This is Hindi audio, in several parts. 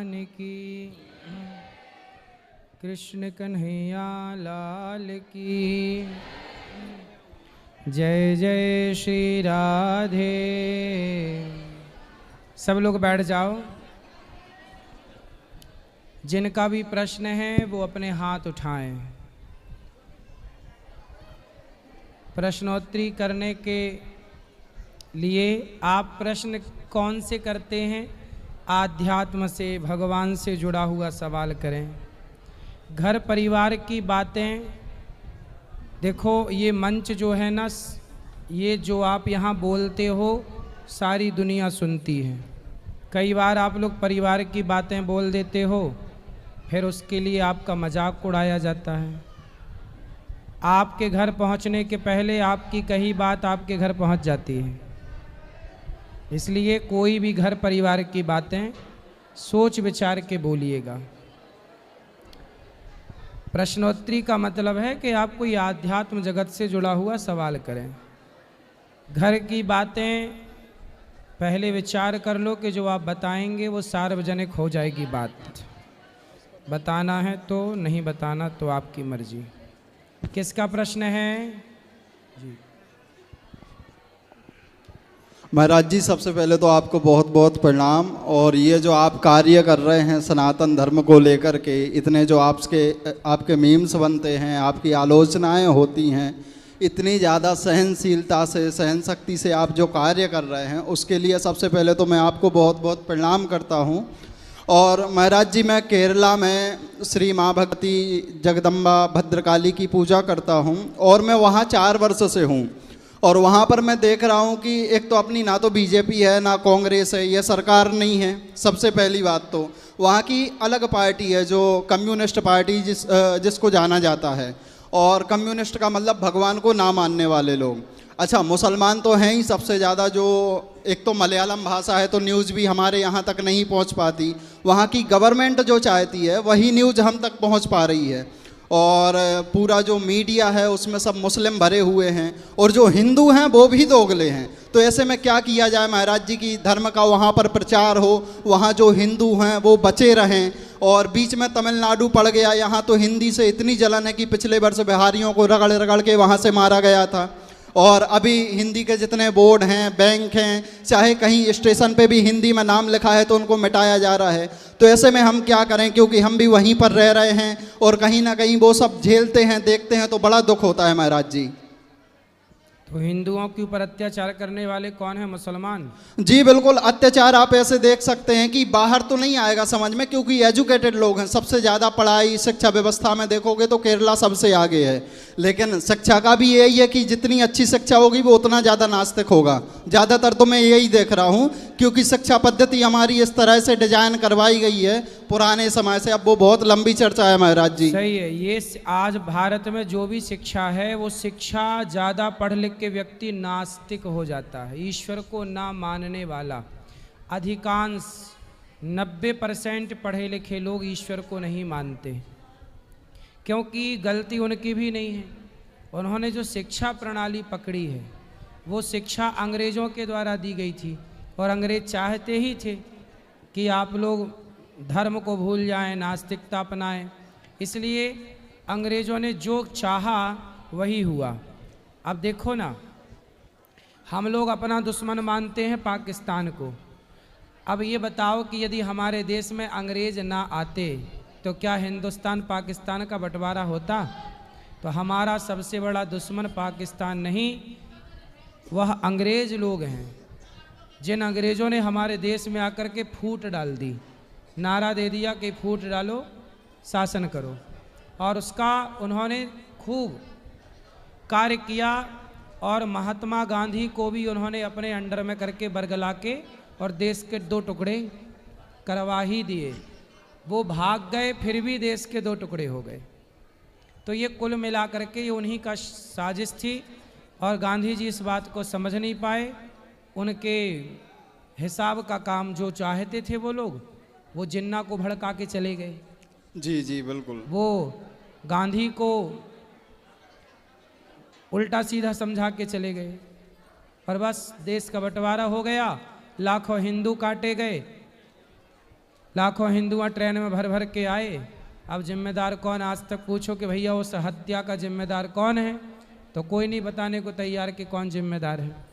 भगवान की, कृष्ण कन्हैया लाल की, जय जय श्री राधे। सब लोग बैठ जाओ। जिनका भी प्रश्न है वो अपने हाथ उठाएं। प्रश्नोत्तरी करने के लिए आप प्रश्न कौन से करते हैं? आध्यात्म से, भगवान से जुड़ा हुआ सवाल करें। घर परिवार की बातें, देखो ये मंच जो है ना, ये जो आप यहाँ बोलते हो सारी दुनिया सुनती है। कई बार आप लोग परिवार की बातें बोल देते हो, फिर उसके लिए आपका मजाक उड़ाया जाता है। आपके घर पहुँचने के पहले आपकी कही बात आपके घर पहुँच जाती है। इसलिए कोई भी घर परिवार की बातें सोच विचार के बोलिएगा। प्रश्नोत्तरी का मतलब है कि आप कोई आध्यात्म जगत से जुड़ा हुआ सवाल करें। घर की बातें पहले विचार कर लो कि जो आप बताएंगे वो सार्वजनिक हो जाएगी बात। बताना है तो, नहीं बताना तो आपकी मर्जी। किसका प्रश्न है जी? महाराज जी, सबसे पहले तो आपको बहुत बहुत प्रणाम। और ये जो आप कार्य कर रहे हैं सनातन धर्म को लेकर के, इतने जो आपके मीम्स बनते हैं, आपकी आलोचनाएं होती हैं, इतनी ज़्यादा सहनशीलता से, सहन शक्ति से आप जो कार्य कर रहे हैं, उसके लिए सबसे पहले तो मैं आपको बहुत बहुत प्रणाम करता हूँ। और महाराज जी, मैं केरला में श्री माँ भगवती जगदम्बा भद्रकाली की पूजा करता हूँ और मैं वहाँ 4 वर्ष से हूँ। और वहाँ पर मैं देख रहा हूँ कि एक तो अपनी ना तो बीजेपी है ना कांग्रेस है, ये सरकार नहीं है। सबसे पहली बात तो वहाँ की अलग पार्टी है जो कम्युनिस्ट पार्टी जिसको जाना जाता है। और कम्युनिस्ट का मतलब भगवान को ना मानने वाले लोग। अच्छा, मुसलमान तो हैं ही सबसे ज़्यादा। जो एक तो मलयालम भाषा है तो न्यूज़ भी हमारे यहाँ तक नहीं पहुँच पाती। वहाँ की गवर्नमेंट जो चाहती है वही न्यूज़ हम तक पहुँच पा रही है। और पूरा जो मीडिया है उसमें सब मुस्लिम भरे हुए हैं और जो हिंदू हैं वो भी दोगले हैं। तो ऐसे में क्या किया जाए महाराज जी की धर्म का वहाँ पर प्रचार हो, वहाँ जो हिंदू हैं वो बचे रहें। और बीच में तमिलनाडु पड़ गया, यहाँ तो हिंदी से इतनी जलन है कि पिछले वर्ष बिहारियों को रगड़ रगड़ के वहाँ से मारा गया था। और अभी हिंदी के जितने बोर्ड हैं, बैंक हैं, चाहे कहीं स्टेशन पे भी हिंदी में नाम लिखा है तो उनको मिटाया जा रहा है। तो ऐसे में हम क्या करें, क्योंकि हम भी वहीं पर रह रहे हैं और कहीं ना कहीं वो सब झेलते हैं, देखते हैं, तो बड़ा दुख होता है महाराज जी। तो हिंदुओं के ऊपर अत्याचार करने वाले कौन है? मुसलमान। जी बिल्कुल। अत्याचार आप ऐसे देख सकते हैं कि बाहर तो नहीं आएगा समझ में, क्योंकि एजुकेटेड लोग हैं। सबसे ज़्यादा पढ़ाई शिक्षा व्यवस्था में देखोगे तो केरला सबसे आगे है। लेकिन शिक्षा का भी यही है कि जितनी अच्छी शिक्षा होगी वो उतना ज़्यादा नास्तिक होगा। ज़्यादातर तो मैं यही देख रहा हूँ, क्योंकि शिक्षा पद्धति हमारी इस तरह से डिजाइन करवाई गई है पुराने समय से। अब वो बहुत लंबी चर्चा है महाराज जी। सही है। ये आज भारत में जो भी शिक्षा है वो शिक्षा ज़्यादा पढ़ लिख के व्यक्ति नास्तिक हो जाता है। ईश्वर को ना मानने वाला अधिकांश 90% पढ़े लिखे लोग ईश्वर को नहीं मानते, क्योंकि गलती उनकी भी नहीं है। उन्होंने जो शिक्षा प्रणाली पकड़ी है वो शिक्षा अंग्रेज़ों के द्वारा दी गई थी, और अंग्रेज चाहते ही थे कि आप लोग धर्म को भूल जाएं, नास्तिकता अपनाएं। इसलिए अंग्रेज़ों ने जो चाहा वही हुआ। अब देखो ना, हम लोग अपना दुश्मन मानते हैं पाकिस्तान को। अब ये बताओ कि यदि हमारे देश में अंग्रेज़ ना आते तो क्या हिंदुस्तान पाकिस्तान का बंटवारा होता? तो हमारा सबसे बड़ा दुश्मन पाकिस्तान नहीं, वह अंग्रेज़ लोग हैं, जिन अंग्रेज़ों ने हमारे देश में आकर के फूट डाल दी, नारा दे दिया कि फूट डालो, शासन करो। और उसका उन्होंने खूब कार्य किया। और महात्मा गांधी को भी उन्होंने अपने अंडर में करके बरगला के और देश के 2 टुकड़े करवा ही दिए। वो भाग गए, फिर भी देश के 2 टुकड़े हो गए। तो ये कुल मिला करके ये उन्हीं का साजिश थी, और गांधी जी इस बात को समझ नहीं पाए। उनके हिसाब का काम जो चाहते थे वो लोग, वो जिन्ना को भड़का के चले गए। जी जी बिल्कुल। वो गांधी को उल्टा सीधा समझा के चले गए, और बस देश का बंटवारा हो गया, लाखों हिंदू काटे गए। लाखों हिंदुआ ट्रेन में भर भर के आए, अब जिम्मेदार कौन? आज तक पूछो कि भैया उस हत्या का जिम्मेदार कौन है, तो कोई नहीं बताने को तैयार कि कौन जिम्मेदार है।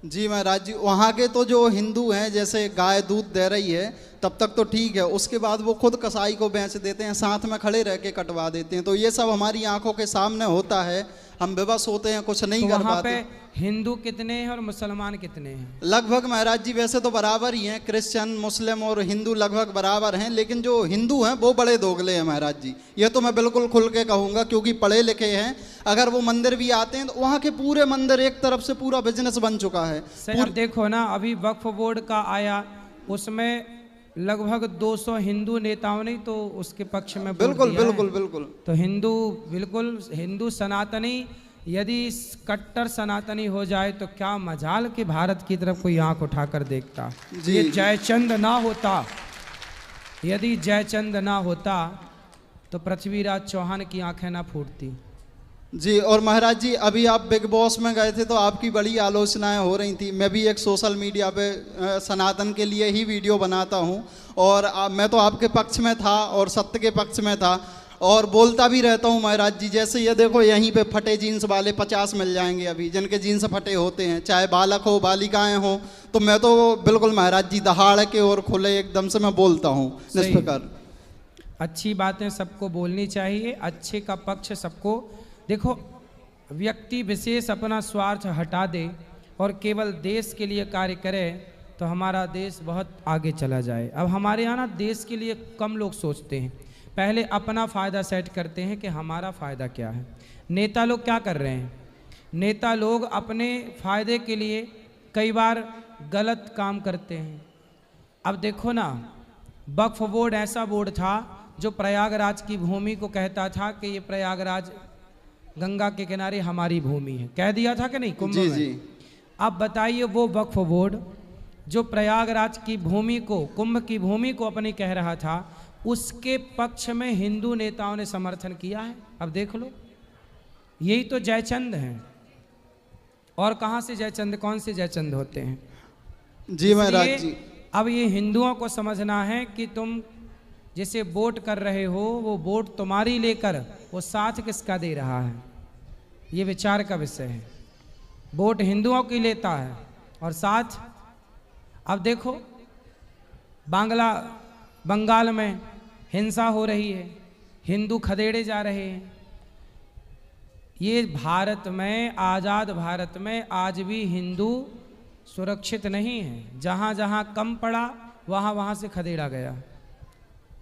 जी महाराज जी, वहाँ के तो जो हिंदू हैं, जैसे गाय दूध दे रही है तब तक तो ठीक है, उसके बाद वो खुद कसाई को बेच देते हैं, साथ में खड़े रह के कटवा देते हैं। तो ये सब हमारी आंखों के सामने होता है, हम बेबस होते हैं, कुछ नहीं तो कर वहाँ पाते। पे हिंदू कितने हैं और मुसलमान कितने हैं? लगभग महाराज जी वैसे तो बराबर ही हैं, क्रिश्चियन मुस्लिम और हिंदू लगभग बराबर हैं, लेकिन जो हिंदू हैं वो बड़े दोगले हैं महाराज जी। ये तो मैं बिल्कुल खुल के कहूँगा, क्योंकि पढ़े लिखे हैं। अगर वो मंदिर भी आते हैं तो वहाँ के पूरे मंदिर एक तरफ से पूरा बिजनेस बन चुका है। अब देखो ना, अभी वक्फ बोर्ड का आया, उसमें लगभग 200 हिंदू नेताओं ने तो उसके पक्ष में वोट बिल्कुल दिया बिल्कुल है। बिल्कुल। तो हिंदू सनातनी यदि कट्टर सनातनी हो जाए तो क्या मजाल कि भारत की तरफ कोई आंख उठाकर देखता। जी, ये जी। जयचंद ना होता, यदि जयचंद ना होता तो पृथ्वीराज चौहान की आंखें ना फूटती। जी, और महाराज जी अभी आप बिग बॉस में गए थे तो आपकी बड़ी आलोचनाएं हो रही थी। मैं भी एक सोशल मीडिया पे सनातन के लिए ही वीडियो बनाता हूं, और मैं तो आपके पक्ष में था और सत्य के पक्ष में था, और बोलता भी रहता हूं महाराज जी। जैसे ये देखो, यहीं पे फटे जीन्स वाले 50 मिल जाएंगे अभी, जिनके जीन्स फटे होते हैं, चाहे बालक हो बालिकाएं हो। तो मैं तो बिल्कुल महाराज जी दहाड़ के और खुले एकदम से मैं बोलता हूँ निष्प्रकार। अच्छी बातें सबको बोलनी चाहिए, अच्छे का पक्ष सबको। देखो, व्यक्ति विशेष अपना स्वार्थ हटा दे और केवल देश के लिए कार्य करे तो हमारा देश बहुत आगे चला जाए। अब हमारे यहाँ ना देश के लिए कम लोग सोचते हैं, पहले अपना फ़ायदा सेट करते हैं कि हमारा फ़ायदा क्या है। नेता लोग क्या कर रहे हैं? नेता लोग अपने फ़ायदे के लिए कई बार गलत काम करते हैं। अब देखो ना, वक्फ बोर्ड ऐसा बोर्ड था जो प्रयागराज की भूमि को कहता था कि ये प्रयागराज गंगा के किनारे हमारी भूमि है, कह दिया था कि नहीं कुंभ जी में? जी। अब बताइए, वो वक्फ बोर्ड जो प्रयागराज की भूमि को, कुंभ की भूमि को अपनी कह रहा था, उसके पक्ष में हिंदू नेताओं ने समर्थन किया है। अब देख लो, यही तो जयचंद हैं। और कहाँ से जयचंद, कौन से जयचंद होते हैं? जी महाराज जी। अब ये हिंदुओं को समझना है कि तुम जिसे वोट कर रहे हो वो वोट तुम्हारी लेकर वो साथ किसका दे रहा है, ये विचार का विषय है। वोट हिंदुओं की लेता है और साथ, अब देखो बंगाल में हिंसा हो रही है, हिंदू खदेड़े जा रहे हैं। ये भारत में, आज़ाद भारत में आज भी हिंदू सुरक्षित नहीं है। जहाँ जहाँ कम पड़ा वहाँ वहाँ से खदेड़ा गया।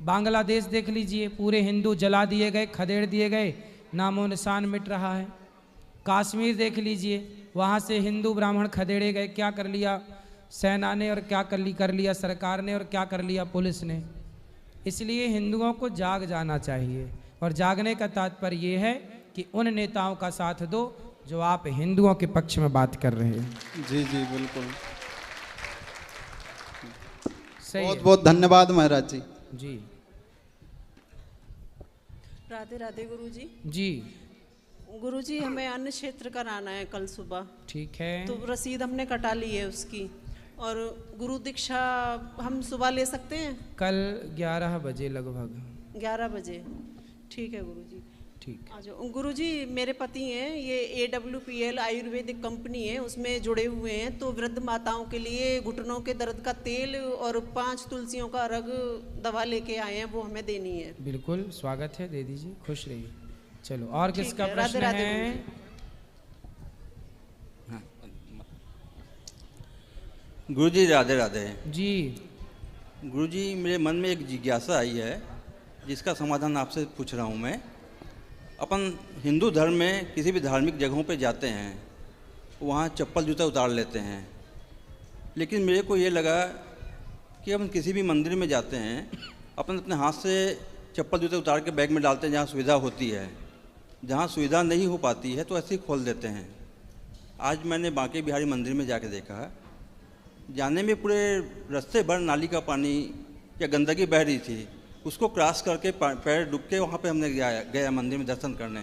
बांग्लादेश देख लीजिए, पूरे हिंदू जला दिए गए, खदेड़ दिए गए, नामो निशान मिट रहा है। कश्मीर देख लीजिए, वहाँ से हिंदू ब्राह्मण खदेड़े गए, क्या कर लिया सेना ने और क्या कर लिया सरकार ने और क्या कर लिया पुलिस ने। इसलिए हिंदुओं को जाग जाना चाहिए, और जागने का तात्पर्य ये है कि उन नेताओं का साथ दो जो आप हिंदुओं के पक्ष में बात कर रहे हैं। जी जी बिल्कुल, सही बहुत है। बहुत धन्यवाद महाराज जी। जी राधे राधे गुरुजी। जी गुरुजी, हमें अन्न क्षेत्र कराना है कल सुबह, ठीक है। तो रसीद हमने कटा ली है उसकी, और गुरु दीक्षा हम सुबह ले सकते हैं? कल 11 बजे लगभग। 11 बजे, ठीक है गुरुजी। ठीक। आ जाओ गुरुजी। मेरे पति हैं, ये AWPL आयुर्वेदिक कंपनी है, उसमें जुड़े हुए हैं। तो वृद्ध माताओं के लिए घुटनों के दर्द का तेल और 5 तुलसियों का अर्घ दवा लेके आए हैं, वो हमें देनी है। बिल्कुल स्वागत है, दे दीजिए, खुश रहिए। चलो, और ठीक किसका है, प्रश्न राधे राधे है? गुरुजी राधे राधे। जी गुरुजी, मेरे मन में एक जिज्ञासा आई है जिसका समाधान आपसे पूछ रहा हूँ मैं। अपन हिंदू धर्म में किसी भी धार्मिक जगहों पे जाते हैं, वहाँ चप्पल जूता उतार लेते हैं, लेकिन मेरे को ये लगा कि अपन किसी भी मंदिर में जाते हैं, अपन अपने हाथ से चप्पल जूते उतार के बैग में डालते हैं जहाँ सुविधा होती है। जहाँ सुविधा नहीं हो पाती है तो ऐसे ही खोल देते हैं। आज मैंने बांके बिहारी मंदिर में जाके देखा, जाने में पूरे रास्ते भर नाली का पानी या गंदगी बह रही थी। उसको क्रॉस करके पैर डूब के वहाँ पे हमने गया मंदिर में दर्शन करने।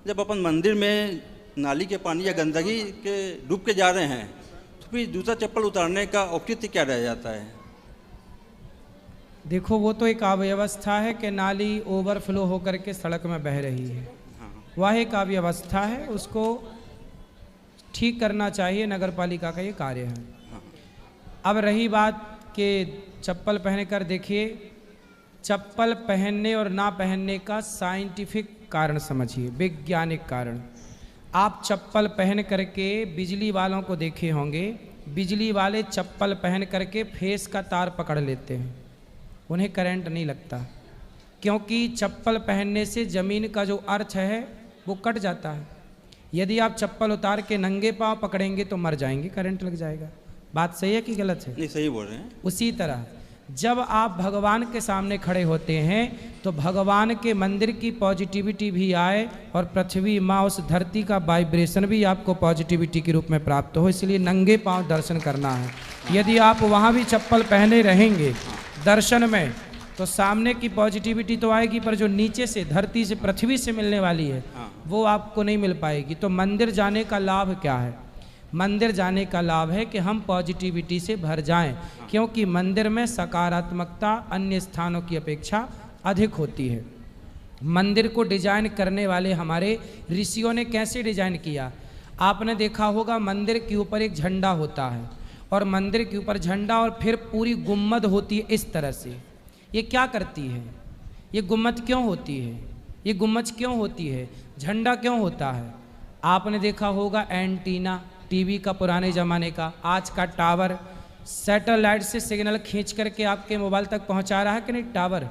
जब अपन मंदिर में नाली के पानी या गंदगी के डूब के जा रहे हैं तो फिर जूता चप्पल उतारने का औचित्य क्या रह जाता है? देखो वो तो एक अव्यवस्था है कि नाली ओवरफ्लो होकर के सड़क में बह रही है, हाँ वह एक अव्यवस्था है, उसको ठीक करना चाहिए, नगर पालिका का ये कार्य है। हाँ अब रही बात कि चप्पल पहन कर देखिए, चप्पल पहनने और ना पहनने का साइंटिफिक कारण समझिए, वैज्ञानिक कारण। आप चप्पल पहन करके बिजली वालों को देखे होंगे, बिजली वाले चप्पल पहन करके फेस का तार पकड़ लेते हैं, उन्हें करंट नहीं लगता, क्योंकि चप्पल पहनने से ज़मीन का जो अर्थ है वो कट जाता है। यदि आप चप्पल उतार के नंगे पाँव पकड़ेंगे तो मर जाएंगे, करंट लग जाएगा। बात सही है कि गलत है? नहीं, सही बोल रहे हैं। उसी तरह जब आप भगवान के सामने खड़े होते हैं तो भगवान के मंदिर की पॉजिटिविटी भी आए और पृथ्वी माँ उस धरती का वाइब्रेशन भी आपको पॉजिटिविटी के रूप में प्राप्त हो, इसलिए नंगे पांव दर्शन करना है। यदि आप वहाँ भी चप्पल पहने रहेंगे दर्शन में तो सामने की पॉजिटिविटी तो आएगी, पर जो नीचे से धरती से पृथ्वी से मिलने वाली है वो आपको नहीं मिल पाएगी। तो मंदिर जाने का लाभ क्या है? मंदिर जाने का लाभ है कि हम पॉजिटिविटी से भर जाएं, क्योंकि मंदिर में सकारात्मकता अन्य स्थानों की अपेक्षा अधिक होती है। मंदिर को डिजाइन करने वाले हमारे ऋषियों ने कैसे डिजाइन किया? आपने देखा होगा मंदिर के ऊपर एक झंडा होता है और मंदिर के ऊपर झंडा और फिर पूरी गुम्मद होती है इस तरह से। ये क्या करती है? ये गुम्मद क्यों होती है? ये गुम्मद क्यों होती है? झंडा क्यों होता है? आपने देखा होगा एंटीना टीवी का पुराने ज़माने का, आज का टावर सैटेलाइट से सिग्नल खींच करके आपके मोबाइल तक पहुंचा रहा है कि नहीं टावर?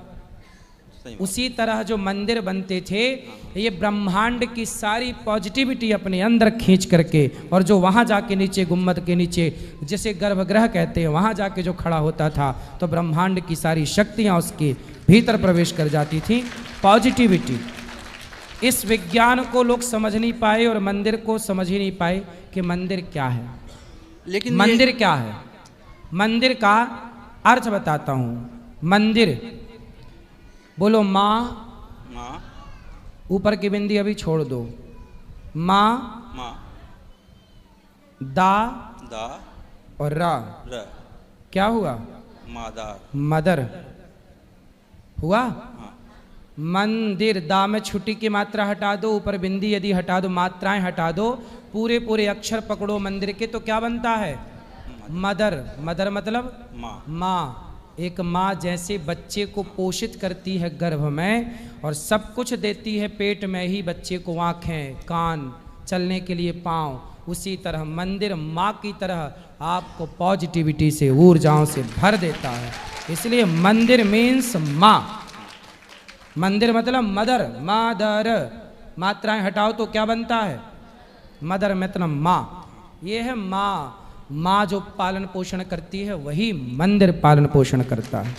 उसी तरह जो मंदिर बनते थे ये ब्रह्मांड की सारी पॉजिटिविटी अपने अंदर खींच करके, और जो वहाँ जाके नीचे गुम्मद के नीचे जिसे गर्भगृह कहते हैं वहाँ जाके जो खड़ा होता था तो ब्रह्मांड की सारी शक्तियाँ उसके भीतर प्रवेश कर जाती थी, पॉजिटिविटी। इस विज्ञान को लोग समझ नहीं पाए और मंदिर को समझ ही नहीं पाए कि मंदिर क्या है। लेकिन मंदिर क्या है? मंदिर का अर्थ बताता हूं। मंदिर बोलो माँ, माँ, ऊपर की बिंदी अभी छोड़ दो, माँ, माँ, दा दा और रा, र, क्या हुआ? मादार, मदर हुआ। हाँ मंदिर, दा में छुट्टी की मात्रा हटा दो, ऊपर बिंदी यदि हटा दो, मात्राएं हटा दो, पूरे पूरे अक्षर पकड़ो मंदिर के तो क्या बनता है? मदर। मदर मतलब माँ। माँ। एक माँ जैसे बच्चे को पोषित करती है गर्भ में और सब कुछ देती है पेट में ही बच्चे को, आँखें, कान, चलने के लिए पाँव, उसी तरह मंदिर माँ की तरह आपको पॉजिटिविटी से, ऊर्जाओं से भर देता है। इसलिए मंदिर मीन्स माँ। मंदिर मतलब मदर, मदर, मात्राएं हटाओ तो क्या बनता है? मदर मतलब माँ। ये है माँ। माँ जो पालन पोषण करती है वही मंदिर पालन पोषण करता है।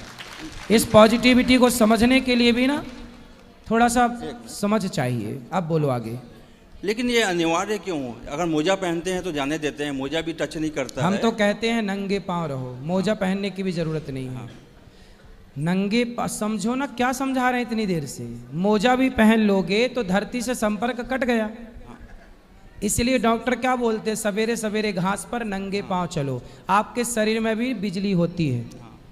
इस पॉजिटिविटी को समझने के लिए भी ना थोड़ा सा समझ चाहिए। अब बोलो आगे। लेकिन ये अनिवार्य क्यों? अगर मोजा पहनते हैं तो जाने देते हैं, मोजा भी टच नहीं करता हम है। तो कहते हैं नंगे पाँव रहो, मोजा पहनने की भी जरूरत नहीं है। नंगे समझो ना, क्या समझा रहे हैं इतनी देर से? मोजा भी पहन लोगे तो धरती से संपर्क कट गया। इसलिए डॉक्टर क्या बोलते हैं? सवेरे सवेरे घास पर नंगे पांव चलो। आपके शरीर में भी बिजली होती है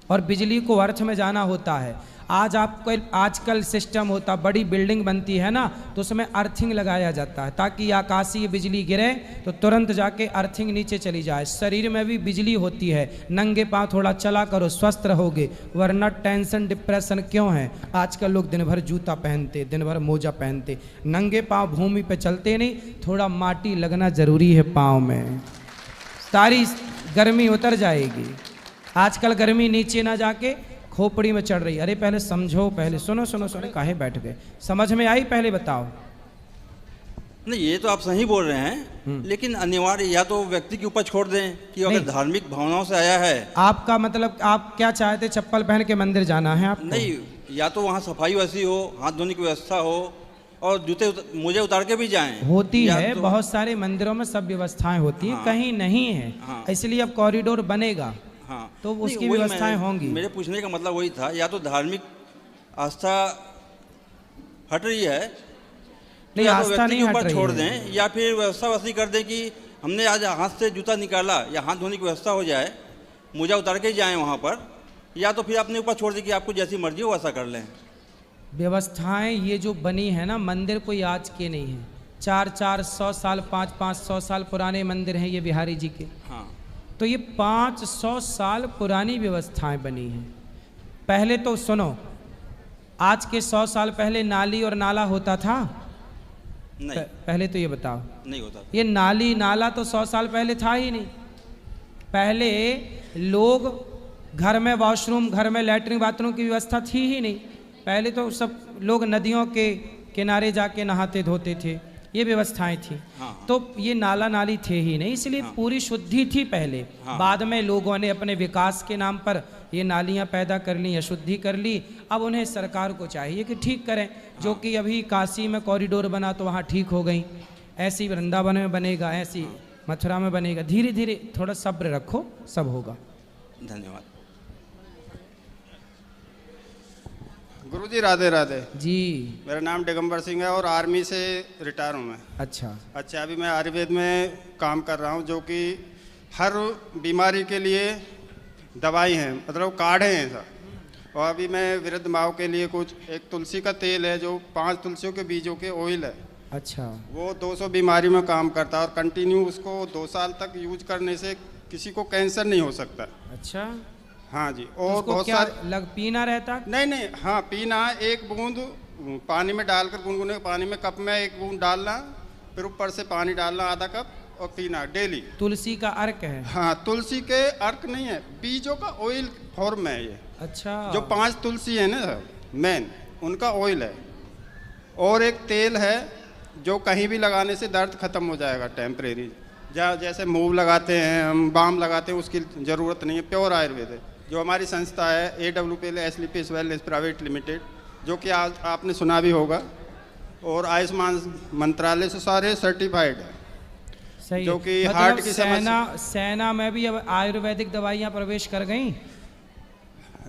और बिजली को अर्थ में जाना होता है। आज आपको आजकल सिस्टम होता, बड़ी बिल्डिंग बनती है ना तो उसमें अर्थिंग लगाया जाता है ताकि आकाशीय बिजली गिरे तो तुरंत जाके अर्थिंग नीचे चली जाए। शरीर में भी बिजली होती है। नंगे पांव थोड़ा चला करो, स्वस्थ रहोगे, वरना टेंशन डिप्रेशन क्यों है? आजकल लोग दिन भर जूता पहनते, दिन भर मोजा पहनते, नंगे पांव भूमि पे चलते नहीं। थोड़ा माटी लगना जरूरी है पाँव में, सारी गर्मी उतर जाएगी। आजकल गर्मी नीचे ना जाके खोपड़ी में चढ़ रही। अरे पहले समझो, पहले सुनो सुनो सुनो, काहे बैठ गए? समझ में आई? पहले बताओ। नहीं, ये तो आप सही बोल रहे हैं, लेकिन अनिवार्य या तो व्यक्ति के ऊपर छोड़ दें कि अगर धार्मिक भावनाओं से आया है। आपका मतलब आप क्या चाहते? चप्पल पहन के मंदिर जाना है आपको? नहीं, या तो वहाँ सफाई वैसी हो, हाथ धोने की व्यवस्था हो और जूते मोजे उतार के भी जाएं। होती है, बहुत सारे मंदिरों में सब व्यवस्थाएं होती हैं। कहीं नहीं है, इसलिए अब कॉरिडोर बनेगा तो उसकी व्यवस्थाएं होंगी। मेरे पूछने का मतलब वही था, या तो धार्मिक आस्था हट रही है नहीं, या आस्था नहीं हट रही छोड़ है। दें, या फिर व्यवस्था वैसी कर दें कि हमने आज हाथ से जूता निकाला या हाथ धोने की व्यवस्था हो जाए, मोजा उतार के जाएं वहाँ पर या तो फिर अपने ऊपर छोड़ दी कि आपको जैसी मर्जी हो वैसा कर लें। व्यवस्थाएं ये जो बनी है ना, मंदिर कोई आज के नहीं है, 400 साल 500 साल पुराने मंदिर हैं ये बिहारी जी के। हाँ, तो ये 500 साल पुरानी व्यवस्थाएं बनी हैं। पहले तो सुनो, आज के 100 साल पहले नाली और नाला होता था? नहीं पहले तो ये बताओ। नहीं होता था। ये नाली नाला तो 100 साल पहले था ही नहीं। पहले लोग घर में वॉशरूम, घर में लैट्रिन बाथरूम की व्यवस्था थी ही नहीं। पहले तो सब लोग नदियों के किनारे जाके नहाते धोते थे, ये व्यवस्थाएं थी। हाँ। तो ये नाला नाली थे ही नहीं, इसलिए पूरी शुद्धि थी पहले। हाँ। बाद में लोगों ने अपने विकास के नाम पर ये नालियां पैदा कर ली, अशुद्धि कर ली। अब उन्हें सरकार को चाहिए कि ठीक करें। जो कि अभी काशी में कॉरिडोर बना तो वहाँ ठीक हो गई, ऐसी वृंदावन में बनेगा, ऐसी मथुरा में बनेगा। धीरे धीरे थोड़ा सब्र रखो, सब होगा। धन्यवाद। गुरुजी राधे राधे जी। मेरा नाम दिगंबर सिंह है और आर्मी से रिटायर हूँ मैं। अच्छा। अभी मैं आयुर्वेद में काम कर रहा हूँ, जो कि हर बीमारी के लिए दवाई हैं, मतलब काढ़े हैं सर। और अभी मैं वृद्ध माओ के लिए कुछ एक तुलसी का तेल है जो 5 तुलसियों के बीजों के ऑयल है। अच्छा। वो 200 बीमारी में काम करता है और कंटिन्यू उसको 2 साल तक यूज करने से किसी को कैंसर नहीं हो सकता। अच्छा। हाँ जी। और उसको बहुत क्या सारे पीना रहता? नहीं, हाँ पीना, 1 बूंद पानी में डालकर, गुनगुने पानी में, कप में 1 बूंद डालना, फिर ऊपर से पानी डालना आधा कप और पीना डेली। तुलसी का अर्क है? हाँ, तुलसी के अर्क नहीं है, बीजों का ऑयल फॉर्म है ये। अच्छा। जो 5 तुलसी है ना मेन, उनका ऑयल है। और एक तेल है जो कहीं भी लगाने से दर्द खत्म हो जाएगा टेम्परेरी। जैसे मूव लगाते हैं हम, बाम लगाते हैं, उसकी ज़रूरत नहीं है, प्योर आयुर्वेद है। जो हमारी संस्था है AWPL एस्लीपीस वेलनेस प्राइवेट लिमिटेड, जो कि आज आपने सुना भी होगा, और आयुष्मान मंत्रालय से सारे सर्टिफाइड है। सही। जो कि मतलब हार्ट की समस्या। सेना में भी अब आयुर्वेदिक दवाइयाँ प्रवेश कर गई?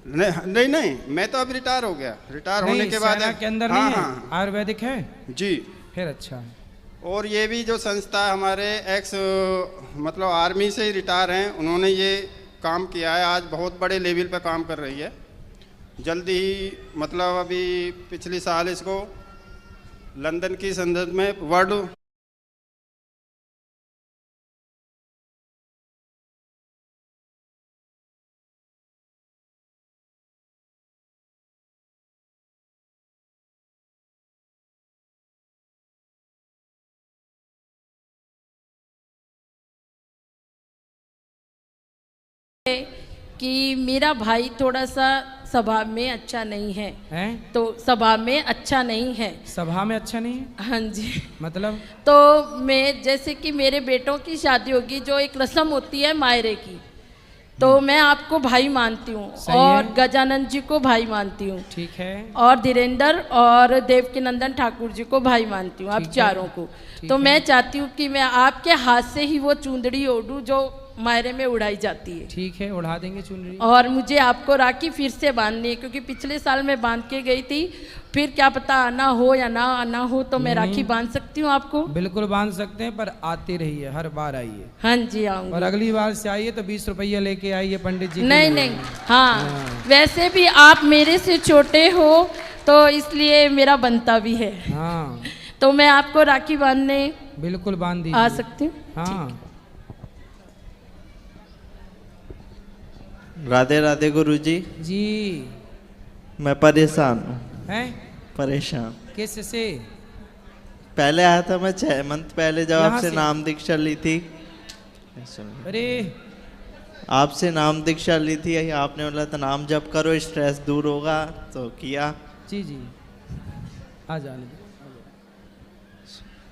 नहीं, मैं तो अब रिटायर हो गया। रिटायर होने के बाद सेना के अंदर हाँ, नहीं है? हाँ, आयुर्वेदिक है जी। फिर अच्छा है। और ये भी जो संस्था हमारे मतलब आर्मी से ही रिटायर हैं, उन्होंने ये काम किया है, आज बहुत बड़े लेवल पे काम कर रही है। जल्दी ही मतलब अभी पिछले साल इसको लंदन की संसद में वर्ल्ड कि मेरा भाई थोड़ा सा स्वभाव में अच्छा नहीं है। हैं? तो स्वभाव में अच्छा नहीं है। सभा में अच्छा नहीं है? हाँ जी। मतलब? तो मैं, जैसे कि मेरे बेटों की शादी होगी, जो एक रस्म होती है मायरे की, तो मैं आपको भाई मानती हूँ और गजानंद जी को भाई मानती हूँ। ठीक है। और धीरेन्द्र और देवकीनंदन ठाकुर जी को भाई मानती हूँ, आप चारों को। तो मैं चाहती हूँ कि मैं आपके हाथ से ही वो चुंदड़ी ओढ़ूँ जो मायरे में उड़ाई जाती है। ठीक है, उड़ा देंगे चुनरी। और मुझे आपको राखी फिर से बांधनी है, क्योंकि पिछले साल मैं बांध के गई थी, फिर क्या पता आना हो या ना आना हो, तो मैं राखी बांध सकती हूँ आपको? बिल्कुल बांध सकते हैं, पर आते रहिए, हर बार आइए। हाँ जी, आऊँगी। और अगली बार से आइए तो 20 रुपया लेके आइए पंडित जी। नहीं, हाँ, वैसे भी आप मेरे से छोटे हो तो इसलिए मेरा बनता भी है। हाँ, तो मैं आपको राखी बांधने बिल्कुल बांध दीजिए। आ सकती हूँ? हाँ। राधे राधे गुरुजी। जी। मैं परेशान हूँ। हैं? परेशान किससे? पहले आया था मैं 6 मंथ पहले, जब आपसे से? नाम दीक्षा ली थी। अरे आपसे नाम दीक्षा ली थी, आपने बोला था नाम जप करो स्ट्रेस दूर होगा, तो किया। जी जी, आ जाने दो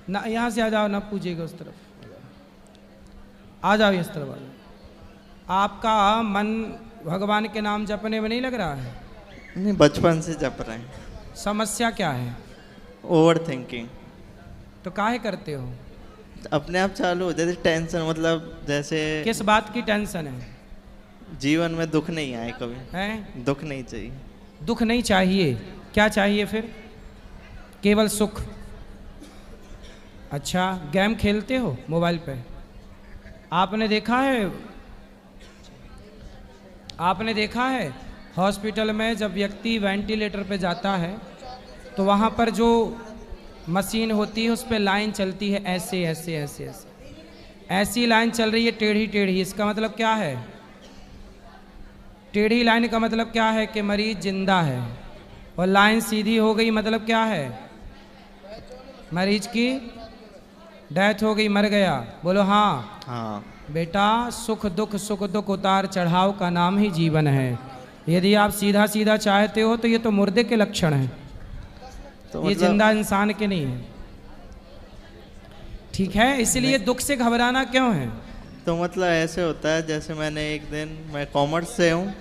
ना, यहाँ से आ जाओ ना, पूछेगा उस तरफ। आ जाओ इस तरफ आ जाओ। आपका मन भगवान के नाम जपने में नहीं लग रहा है? नहीं, बचपन से जप रहे हैं। समस्या क्या है? Over thinking. तो काहे करते हो? अपने आप चालू हो जाती टेंशन, मतलब जैसे किस बात की टेंशन है? जीवन में दुख नहीं आए कभी। हैं? दुख नहीं चाहिए। दुख नहीं चाहिए, क्या चाहिए फिर? केवल सुख। अच्छा, गेम खेलते हो मोबाइल पे? आपने देखा है हॉस्पिटल में जब व्यक्ति वेंटिलेटर पे जाता है तो वहाँ पर जो मशीन होती है उस पर लाइन चलती है, ऐसे ऐसे ऐसे ऐसे ऐसी लाइन चल रही है, टेढ़ी टेढ़ी। इसका मतलब क्या है? टेढ़ी लाइन का मतलब क्या है कि मरीज जिंदा है, और लाइन सीधी हो गई मतलब क्या है? मरीज की डेथ हो गई, मर गया। बोलो हाँ। हाँ। बेटा, सुख दुख उतार चढ़ाव का नाम ही जीवन है। यदि आप सीधा सीधा चाहते हो तो ये तो मुर्दे के लक्षण हैं, तो ये जिंदा इंसान के नहीं है। ठीक है, इसलिए दुख से घबराना क्यों है? तो मतलब ऐसे होता है, जैसे मैंने एक दिन, मैं कॉमर्स से हूँ,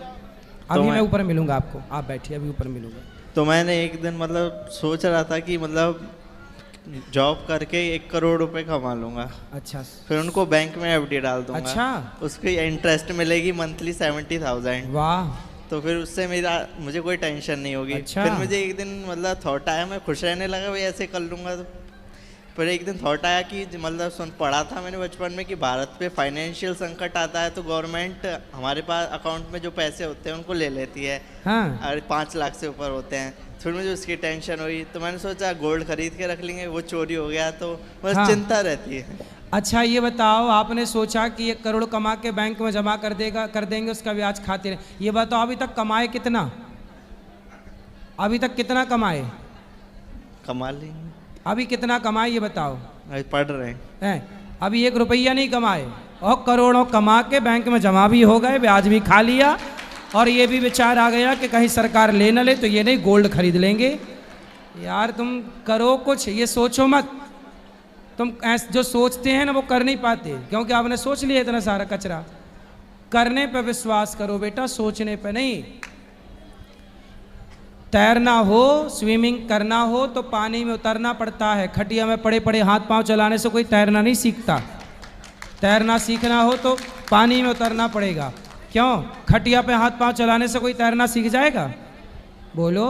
अभी मैं ऊपर मिलूंगा आपको, आप बैठिए, अभी ऊपर मिलूंगा। तो मैंने एक दिन मतलब सोच रहा था कि मतलब जॉब करके 1 करोड़ रुपए कमा लूंगा। अच्छा। फिर उनको बैंक में एफडी डाल दूंगा। अच्छा। उसकी इंटरेस्ट मिलेगी मंथली 70,000। वाह। तो फिर उससे मुझे कोई टेंशन नहीं होगी। अच्छा। फिर मुझे एक दिन मतलब थॉट आया, मैं खुश रहने लगा भाई ऐसे कर लूंगा। तो फिर एक दिन थॉट आया कि मतलब पढ़ा था मैंने बचपन में कि भारत पे फाइनेंशियल संकट आता है तो गवर्नमेंट हमारे पास अकाउंट में जो पैसे होते हैं उनको ले लेती है। हाँ। और 5 लाख से ऊपर होते हैं। फिर मुझे उसकी टेंशन हुई, तो मैंने सोचा गोल्ड खरीद के रख लेंगे, वो चोरी हो गया तो बस हाँ। चिंता रहती है। अच्छा, ये बताओ, आपने सोचा कि 1 करोड़ कमा के बैंक में जमा कर देंगे, उसका ब्याज खाते रहे। ये बताओ अभी तक कमाए कितना? अभी तक कितना कमाए? कमा लेंगे। अभी कितना कमाए ये बताओ? अभी पढ़ रहे हैं, अभी 1 रुपया नहीं कमाए, और करोड़ों कमा के बैंक में जमा भी हो गए, ब्याज भी खा लिया, और ये भी विचार आ गया कि कहीं सरकार ले न ले तो ये नहीं गोल्ड खरीद लेंगे। यार तुम करो कुछ, ये सोचो मत। तुम जो सोचते हैं ना वो कर नहीं पाते, क्योंकि आपने सोच लिया इतना सारा कचरा। करने पे विश्वास करो बेटा, सोचने पे नहीं। तैरना हो, स्विमिंग करना हो तो पानी में उतरना पड़ता है। खटिया में पड़े पड़े हाथ पांव चलाने से कोई तैरना नहीं सीखता। तैरना सीखना हो तो पानी में उतरना पड़ेगा। क्यों? खटिया पे हाथ पांव चलाने से कोई तैरना सीख जाएगा? बोलो,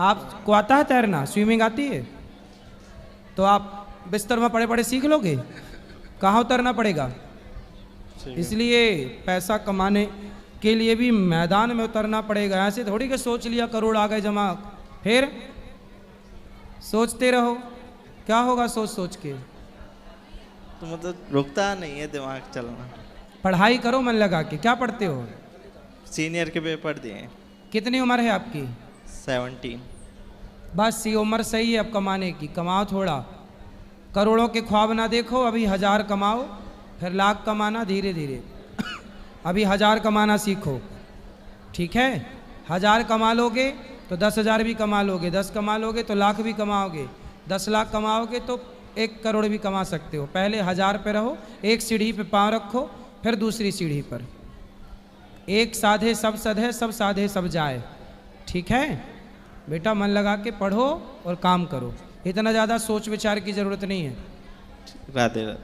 आपको आता है तैरना? स्विमिंग आती है? तो आप बिस्तर में पड़े पड़े सीख लोगे? कहाँ उतरना पड़ेगा? इसलिए पैसा कमाने के लिए भी मैदान में उतरना पड़ेगा। ऐसे थोड़ी कि सोच लिया करोड़ आ गए जमा, फिर सोचते रहो, क्या होगा सोच सोच के? तो मतलब रुकता नहीं है दिमाग चलना। पढ़ाई करो मन लगा के। क्या पढ़ते हो? सीनियर के पेपर दिए। कितनी उम्र है आपकी? 17। बस ये उम्र सही है अब कमाने की। कमाओ थोड़ा, करोड़ों के ख्वाब ना देखो। अभी 1000 कमाओ, फिर लाख कमाना धीरे धीरे। अभी 1000 कमाना सीखो, ठीक है? 1000 कमा लोगे तो 10,000 भी कमा लोगे, 10 कमा लोगे तो लाख भी कमाओगे, 10 लाख कमाओगे तो 1 करोड़ भी कमा सकते हो। पहले 1000 पे रहो, एक सीढ़ी पे पाँव रखो, फिर दूसरी सीढ़ी पर। एक साधे सब सधे, सब साधे सब जाए। ठीक है बेटा, मन लगा के पढ़ो और काम करो। इतना ज़्यादा सोच विचार की ज़रूरत नहीं है। राधे राधे।